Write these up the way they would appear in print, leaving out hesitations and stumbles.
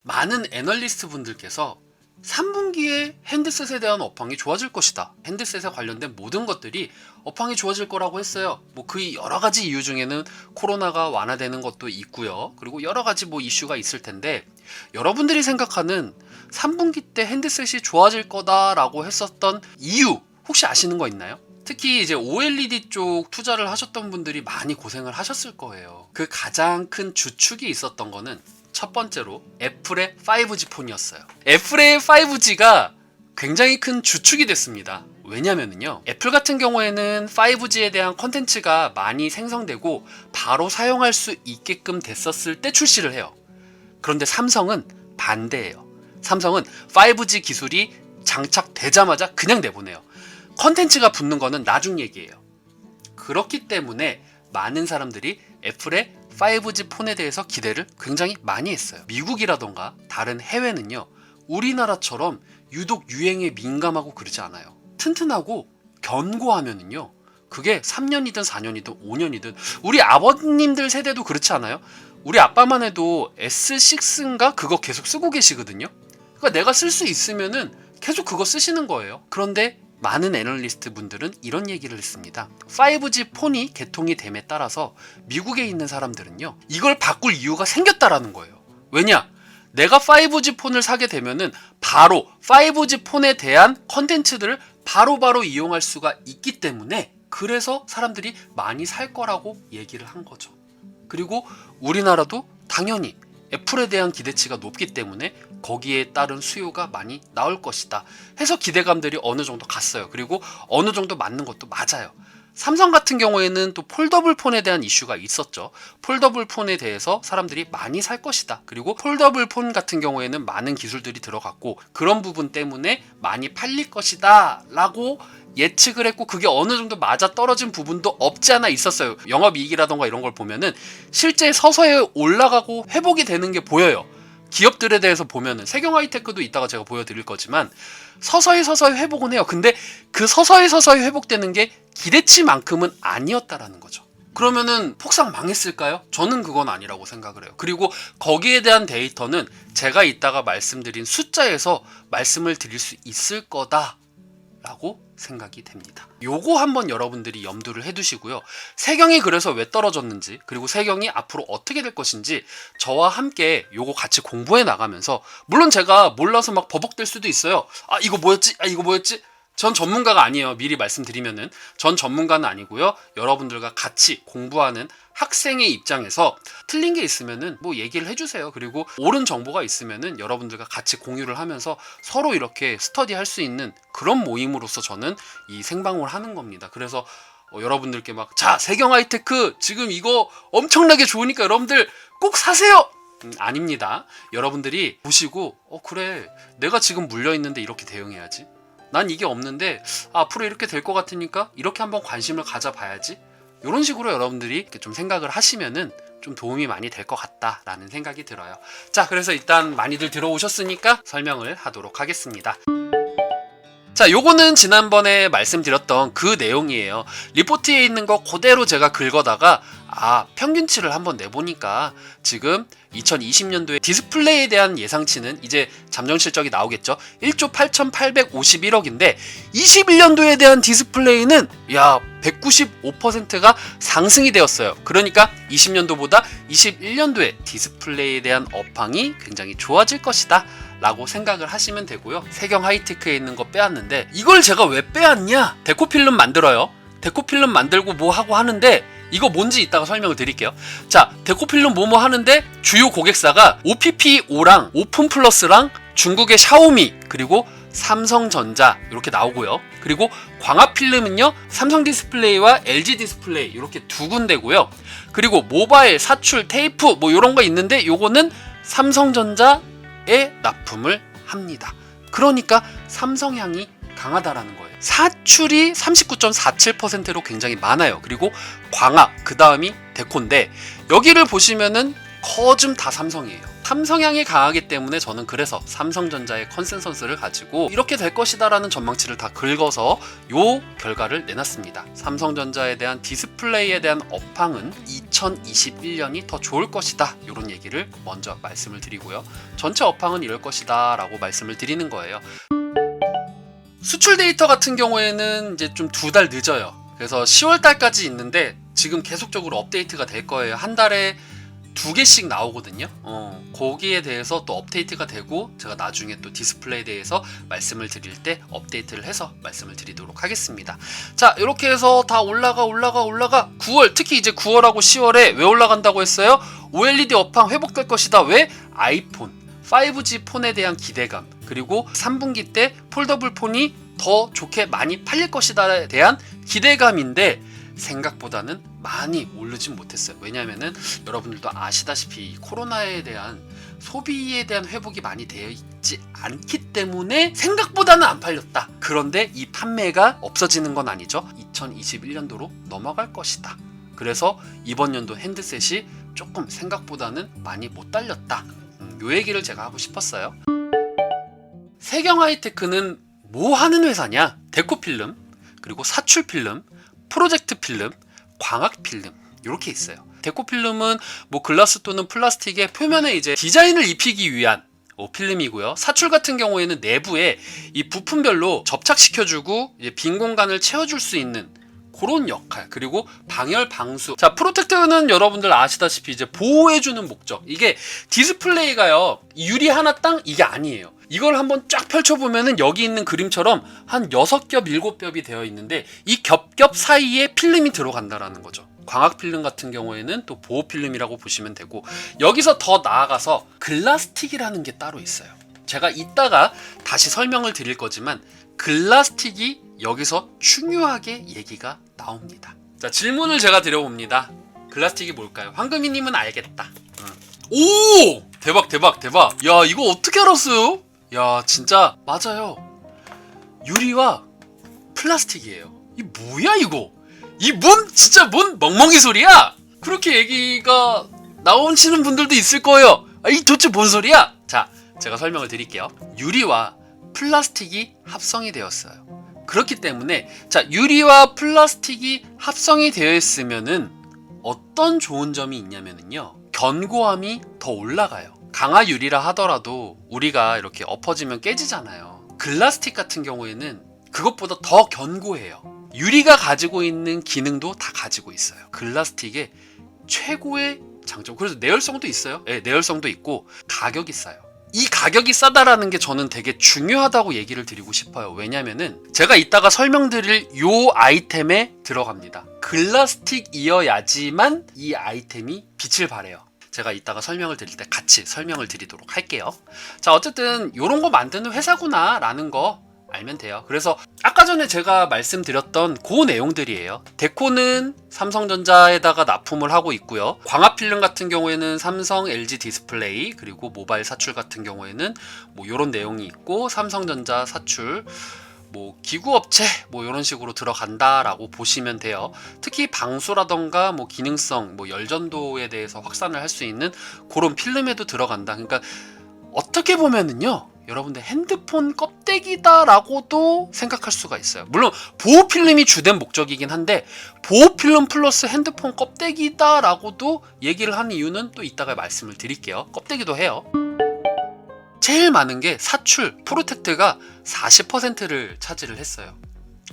많은 애널리스트 분들께서 3분기에 핸드셋에 대한 업황이 좋아질 것이다, 핸드셋에 관련된 모든 것들이 업황이 좋아질 거라고 했어요. 그 여러 가지 이유 중에는 코로나가 완화되는 것도 있고요, 그리고 여러 가지 이슈가 있을 텐데, 여러분들이 생각하는 3분기 때 핸드셋이 좋아질 거다라고 했었던 이유 혹시 아시는 거 있나요? 특히 이제 OLED 쪽 투자를 하셨던 분들이 많이 고생을 하셨을 거예요. 그 가장 큰 주축이 있었던 거는 첫 번째로 애플의 5G 폰이었어요. 애플의 5G가 굉장히 큰 주축이 됐습니다. 왜냐면은요, 애플 같은 경우에는 5G에 대한 컨텐츠가 많이 생성되고 바로 사용할 수 있게끔 됐었을 때 출시를 해요. 그런데 삼성은 반대예요. 삼성은 5G 기술이 장착되자마자 그냥 내보내요. 컨텐츠가 붙는 거는 나중 얘기예요. 그렇기 때문에 많은 사람들이 애플의 5G 폰에 대해서 기대를 굉장히 많이 했어요. 미국이라던가 다른 해외는요, 우리나라처럼 유독 유행에 민감하고 그러지 않아요. 튼튼하고 견고하면은요, 그게 3년이든 4년이든 5년이든, 우리 아버님들 세대도 그렇지 않아요? 우리 아빠만 해도 S6인가 그거 계속 쓰고 계시거든요. 그러니까 내가 쓸 수 있으면은 계속 그거 쓰시는 거예요. 그런데 많은 애널리스트 분들은 이런 얘기를 했습니다. 5G 폰이 개통이 됨에 따라서 미국에 있는 사람들은요, 이걸 바꿀 이유가 생겼다라는 거예요. 왜냐? 내가 5G 폰을 사게 되면은 바로 5G 폰에 대한 컨텐츠들을 바로바로 이용할 수가 있기 때문에, 그래서 사람들이 많이 살 거라고 얘기를 한 거죠. 그리고 우리나라도 당연히 애플에 대한 기대치가 높기 때문에 거기에 따른 수요가 많이 나올 것이다 해서 기대감들이 어느 정도 갔어요. 그리고 어느 정도 맞는 것도 맞아요. 삼성 같은 경우에는 또 폴더블 폰에 대한 이슈가 있었죠. 폴더블 폰에 대해서 사람들이 많이 살 것이다. 그리고 폴더블 폰 같은 경우에는 많은 기술들이 들어갔고 그런 부분 때문에 많이 팔릴 것이다 라고 예측을 했고, 그게 어느 정도 맞아 떨어진 부분도 없지 않아 있었어요. 영업이익이라던가 이런 걸 보면은 실제 서서히 올라가고 회복이 되는 게 보여요. 기업들에 대해서 보면은 세경 하이테크도 이따가 제가 보여드릴 거지만 서서히 회복은 해요. 근데 그 서서히 회복되는 게 기대치만큼은 아니었다라는 거죠. 그러면은 폭삭 망했을까요? 저는 그건 아니라고 생각을 해요. 그리고 거기에 대한 데이터는 제가 이따가 말씀드린 숫자에서 말씀을 드릴 수 있을 거다 라고 생각이 됩니다. 요거 한번 여러분들이 염두를 해두시고요. 세경이 그래서 왜 떨어졌는지, 그리고 세경이 앞으로 어떻게 될 것인지 저와 함께 요거 같이 공부해 나가면서, 물론 제가 몰라서 막 버벅댈 수도 있어요. 이거 뭐였지? 전 전문가가 아니에요. 미리 말씀드리면은 전 전문가는 아니고요. 여러분들과 같이 공부하는 학생의 입장에서 틀린 게 있으면은 얘기를 해주세요. 그리고 옳은 정보가 있으면은 여러분들과 같이 공유를 하면서 서로 이렇게 스터디할 수 있는 그런 모임으로서 저는 이 생방을 하는 겁니다. 그래서 여러분들께 자, 세경 하이테크 지금 이거 엄청나게 좋으니까 여러분들 꼭 사세요! 아닙니다. 여러분들이 보시고 그래, 내가 지금 물려있는데 이렇게 대응해야지, 난 이게 없는데 앞으로 이렇게 될 것 같으니까 이렇게 한번 관심을 가져봐야지, 이런 식으로 여러분들이 이렇게 좀 생각을 하시면은 좀 도움이 많이 될 것 같다라는 생각이 들어요. 자, 그래서 일단 많이들 들어오셨으니까 설명을 하도록 하겠습니다. 자, 요거는 지난번에 말씀드렸던 그 내용이에요. 리포트에 있는 거 그대로 제가 긁어다가 평균치를 한번 내보니까 지금 2020년도에 디스플레이에 대한 예상치는 이제 잠정 실적이 나오겠죠. 1조 8,851억인데 21년도에 대한 디스플레이는 195%가 상승이 되었어요. 그러니까 20년도보다 21년도에 디스플레이에 대한 업황이 굉장히 좋아질 것이다 라고 생각을 하시면 되고요. 세경 하이테크에 있는 거 빼왔는데, 이걸 제가 왜 빼왔냐? 데코필름 만들어요. 데코필름 만들고 뭐 하고 하는데, 이거 뭔지 이따가 설명을 드릴게요. 자, 데코필름 뭐뭐 하는데 주요 고객사가 OPPO랑 오픈플러스랑 중국의 샤오미, 그리고 삼성전자 이렇게 나오고요. 그리고 광합필름은요, 삼성디스플레이와 LG디스플레이 이렇게 두 군데고요. 그리고 모바일, 사출, 테이프 이런 거 있는데 요거는 삼성전자에 납품을 합니다. 그러니까 삼성향이 강하다라는 거예요. 사출이 39.47%로 굉장히 많아요. 그리고 광합, 그 다음이 데코인데, 여기를 보시면은 거좀 다 삼성이에요. 삼성향이 강하기 때문에 저는 그래서 삼성전자의 컨센서스를 가지고 이렇게 될 것이다 라는 전망치를 다 긁어서 요 결과를 내놨습니다. 삼성전자에 대한 디스플레이에 대한 업황은 2021년이 더 좋을 것이다, 이런 얘기를 먼저 말씀을 드리고요. 전체 업황은 이럴 것이다 라고 말씀을 드리는 거예요. 수출 데이터 같은 경우에는 이제 좀 2달 늦어요. 그래서 10월 달까지 있는데 지금 계속적으로 업데이트가 될 거예요. 한 달에 2개씩 나오거든요. 거기에 대해서 또 업데이트가 되고 제가 나중에 또 디스플레이에 대해서 말씀을 드릴 때 업데이트를 해서 말씀을 드리도록 하겠습니다. 자, 이렇게 해서 다 올라가 9월, 특히 이제 9월하고 10월에 왜 올라간다고 했어요? OLED 업황 회복될 것이다. 왜? 아이폰 5G 폰에 대한 기대감, 그리고 3분기 때 폴더블 폰이 더 좋게 많이 팔릴 것이다에 대한 기대감인데 생각보다는 많이 오르진 못했어요. 왜냐하면은 여러분들도 아시다시피 코로나에 대한 소비에 대한 회복이 많이 되어 있지 않기 때문에 생각보다는 안 팔렸다. 그런데 이 판매가 없어지는 건 아니죠. 2021년도로 넘어갈 것이다. 그래서 이번 연도 핸드셋이 조금 생각보다는 많이 못 달렸다. 요 얘기를 제가 하고 싶었어요. 세경하이테크는 뭐 하는 회사냐? 데코필름, 그리고 사출필름, 프로젝트필름, 광학필름 이렇게 있어요. 데코필름은 뭐 글라스 또는 플라스틱의 표면에 이제 디자인을 입히기 위한 필름이고요. 사출 같은 경우에는 내부에 이 부품별로 접착시켜주고 이제 빈 공간을 채워줄 수 있는 그런 역할, 그리고 방열 방수. 자, 프로텍트는 여러분들 아시다시피 이제 보호해주는 목적. 이게 디스플레이가요, 유리 하나 땅 이게 아니에요. 이걸 한번 쫙 펼쳐보면은 여기 있는 그림처럼 한 6겹, 7겹이 되어 있는데 이 겹겹 사이에 필름이 들어간다라는 거죠. 광학필름 같은 경우에는 또 보호필름이라고 보시면 되고, 여기서 더 나아가서 글라스틱이라는 게 따로 있어요. 제가 이따가 다시 설명을 드릴 거지만 글라스틱이 여기서 중요하게 얘기가 나옵니다. 자, 질문을 제가 드려봅니다. 글라스틱이 뭘까요? 황금이님은 알겠다. 오! 대박. 야, 이거 어떻게 알았어요? 야, 진짜 맞아요. 유리와 플라스틱이에요. 이 뭐야 이거? 이 진짜 뭔 멍멍이 소리야? 그렇게 얘기가 나오시는 분들도 있을 거예요. 이 도대체 뭔 소리야? 자, 제가 설명을 드릴게요. 유리와 플라스틱이 합성이 되었어요. 그렇기 때문에 자, 유리와 플라스틱이 합성이 되어 있으면은 어떤 좋은 점이 있냐면요, 견고함이 더 올라가요. 강화 유리라 하더라도 우리가 이렇게 엎어지면 깨지잖아요. 글라스틱 같은 경우에는 그것보다 더 견고해요. 유리가 가지고 있는 기능도 다 가지고 있어요. 글라스틱의 최고의 장점. 그래서 내열성도 있어요. 네, 내열성도 있고 가격이 싸요. 이 가격이 싸다라는 게 저는 되게 중요하다고 얘기를 드리고 싶어요. 왜냐면은 제가 이따가 설명드릴 요 아이템에 들어갑니다. 글라스틱이어야지만 이 아이템이 빛을 발해요. 제가 이따가 설명을 드릴 때 같이 설명을 드리도록 할게요. 자, 어쨌든 요런 거 만드는 회사구나 라는 거 알면 돼요. 그래서 아까 전에 제가 말씀드렸던 그 내용들이에요. 데코는 삼성전자에다가 납품을 하고 있고요. 광학필름 같은 경우에는 삼성, LG 디스플레이, 그리고 모바일 사출 같은 경우에는 뭐 요런 내용이 있고, 삼성전자 사출, 뭐 기구업체 뭐 이런 식으로 들어간다라고 보시면 돼요. 특히 방수라던가 뭐 기능성, 뭐 열전도에 대해서 확산을 할 수 있는 그런 필름에도 들어간다. 그러니까 어떻게 보면은요, 여러분들 핸드폰 껍데기다라고도 생각할 수가 있어요. 물론 보호필름이 주된 목적이긴 한데 보호필름 플러스 핸드폰 껍데기다라고도 얘기를 하는 이유는 또 이따가 말씀을 드릴게요. 껍데기도 해요. 제일 많은 게 사출, 프로텍트가 40%를 차지를 했어요.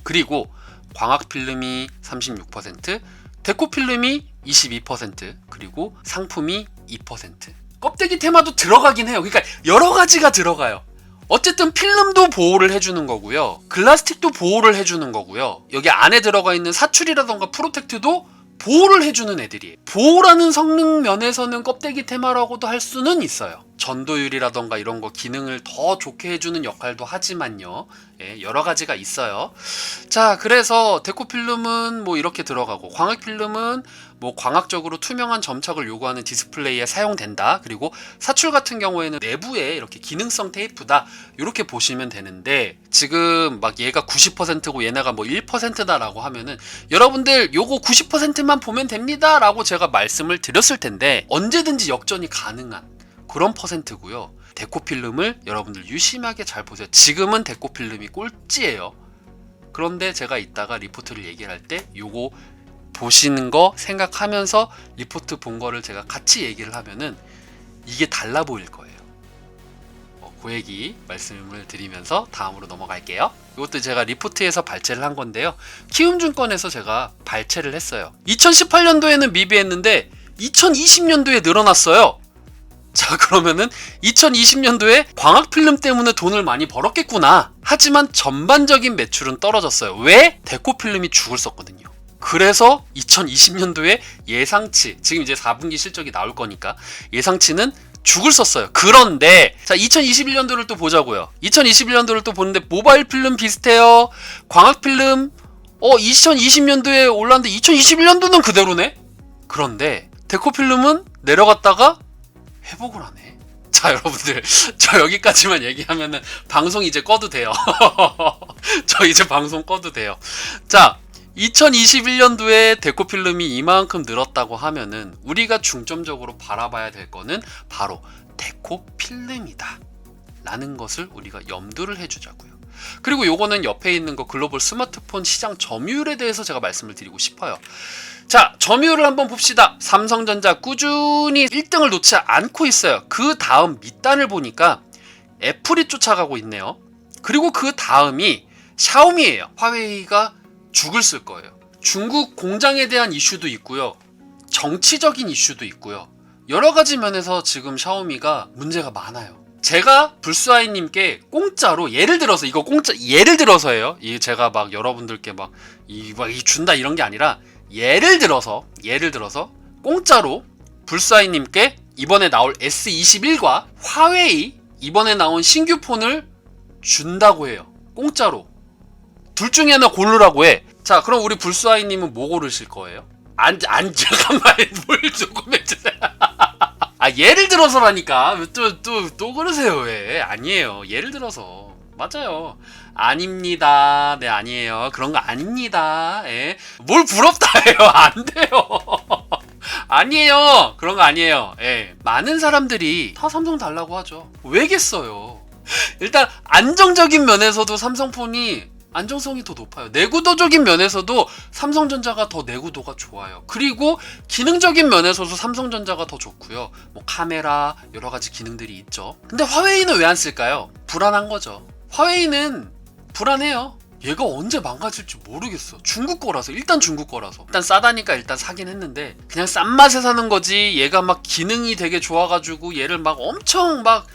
그리고 광학필름이 36%, 데코필름이 22%, 그리고 상품이 2%. 껍데기 테마도 들어가긴 해요. 그러니까 여러 가지가 들어가요. 어쨌든 필름도 보호를 해주는 거고요. 글라스틱도 보호를 해주는 거고요. 여기 안에 들어가 있는 사출이라던가 프로텍트도 보호를 해주는 애들이에요. 보호라는 성능 면에서는 껍데기 테마라고도 할 수는 있어요. 전도율이라던가 이런 거 기능을 더 좋게 해주는 역할도 하지만요. 예, 여러 가지가 있어요. 자, 그래서 데코필름은 뭐 이렇게 들어가고, 광학필름은 뭐 광학적으로 투명한 점착을 요구하는 디스플레이에 사용된다. 그리고 사출 같은 경우에는 내부에 이렇게 기능성 테이프다. 이렇게 보시면 되는데, 지금 막 얘가 90%고 얘네가 뭐 1%다라고 하면은 여러분들 요거 90%만 보면 됩니다 라고 제가 말씀을 드렸을 텐데, 언제든지 역전이 가능한 그런 퍼센트고요. 데코필름을 여러분들 유심하게 잘 보세요. 지금은 데코필름이 꼴찌예요. 그런데 제가 이따가 리포트를 얘기를 할 때 요거 보시는 거 생각하면서 리포트 본 거를 제가 같이 얘기를 하면은 이게 달라 보일 거예요. 그 얘기 말씀을 드리면서 다음으로 넘어갈게요. 이것도 제가 리포트에서 발췌를 한 건데요. 키움증권에서 제가 발췌를 했어요. 2018년도에는 미비했는데 2020년도에 늘어났어요. 자, 그러면은 2020년도에 광학필름 때문에 돈을 많이 벌었겠구나. 하지만 전반적인 매출은 떨어졌어요. 왜? 데코필름이 죽을 썼거든요. 그래서 2020년도에 예상치, 지금 이제 4분기 실적이 나올 거니까 예상치는 죽을 썼어요. 그런데 자, 2021년도를 또 보자고요. 2021년도를 또 보는데 모바일 필름 비슷해요. 광학 필름 2020년도에 올랐는데 2021년도는 그대로네. 그런데 데코 필름은 내려갔다가 회복을 하네. 자, 여러분들 저 여기까지만 얘기하면은 방송 이제 꺼도 돼요. 저 이제 방송 꺼도 돼요. 자, 2021년도에 데코필름이 이만큼 늘었다고 하면은 우리가 중점적으로 바라봐야 될 거는 바로 데코필름이다 라는 것을 우리가 염두를 해주자고요. 그리고 요거는 옆에 있는 거 글로벌 스마트폰 시장 점유율에 대해서 제가 말씀을 드리고 싶어요. 자, 점유율을 한번 봅시다. 삼성전자 꾸준히 1등을 놓지 않고 있어요. 그 다음 밑단을 보니까 애플이 쫓아가고 있네요. 그리고 그 다음이 샤오미예요. 화웨이가 죽을 쓸 거예요. 중국 공장에 대한 이슈도 있고요. 정치적인 이슈도 있고요. 여러 가지 면에서 지금 샤오미가 문제가 많아요. 제가 불스아이님께 공짜로 예를 들어서 예를 들어서예요. 이 제가 막 여러분들께 막 준다 이런 게 아니라 예를 들어서 공짜로 불스아이님께 이번에 나올 S21과 화웨이 이번에 나온 신규 폰을 준다고 해요. 공짜로. 둘 중에 하나 고르라고 해. 자, 그럼 우리 불스아이님은 뭐 고르실 거예요? 잠깐만, 뭘 조금 해주세요. 예를 들어서라니까. 또 그러세요, 왜? 아니에요. 예를 들어서. 맞아요. 아닙니다. 네, 아니에요. 그런 거 아닙니다. 예. 뭘 부럽다 해요. 안 돼요. 아니에요. 그런 거 아니에요. 예. 많은 사람들이 다 삼성 달라고 하죠. 왜겠어요? 일단, 안정적인 면에서도 삼성폰이 안정성이 더 높아요. 내구도적인 면에서도 삼성전자가 더 내구도가 좋아요. 그리고 기능적인 면에서도 삼성전자가 더 좋고요. 뭐 카메라 여러 가지 기능들이 있죠. 근데 화웨이는 왜 안 쓸까요? 불안한 거죠. 화웨이는 불안해요. 얘가 언제 망가질지 모르겠어. 중국 거라서. 일단 중국 거라서. 일단 싸다니까 일단 사긴 했는데 그냥 싼 맛에 사는 거지. 얘가 막 기능이 되게 좋아가지고 얘를 막 엄청 막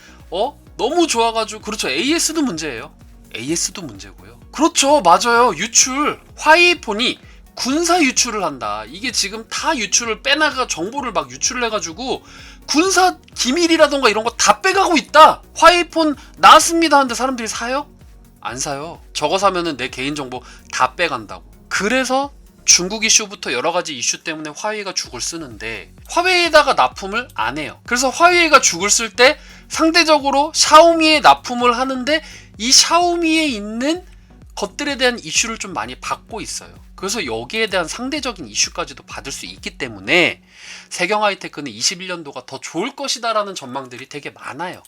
너무 좋아가지고. 그렇죠. AS도 문제예요. AS도 문제고요. 그렇죠. 맞아요. 유출. 화웨이폰이 군사 유출을 한다. 이게 지금 다 유출을 빼나가 정보를 막 유출을 해가지고 군사 기밀이라던가 이런 거 다 빼가고 있다. 화웨이폰 나왔습니다 하는데 사람들이 사요? 안 사요. 저거 사면은 내 개인정보 다 빼간다고. 그래서 중국 이슈부터 여러 가지 이슈 때문에 화웨이가 죽을 쓰는데 화웨이에다가 납품을 안 해요. 그래서 화웨이가 죽을 쓸 때 상대적으로 샤오미에 납품을 하는데 이 샤오미에 있는 것들에 대한 이슈를 좀 많이 받고 있어요. 그래서 여기에 대한 상대적인 이슈까지도 받을 수 있기 때문에 세경하이테크는 21년도가 더 좋을 것이다 라는 전망들이 되게 많아요.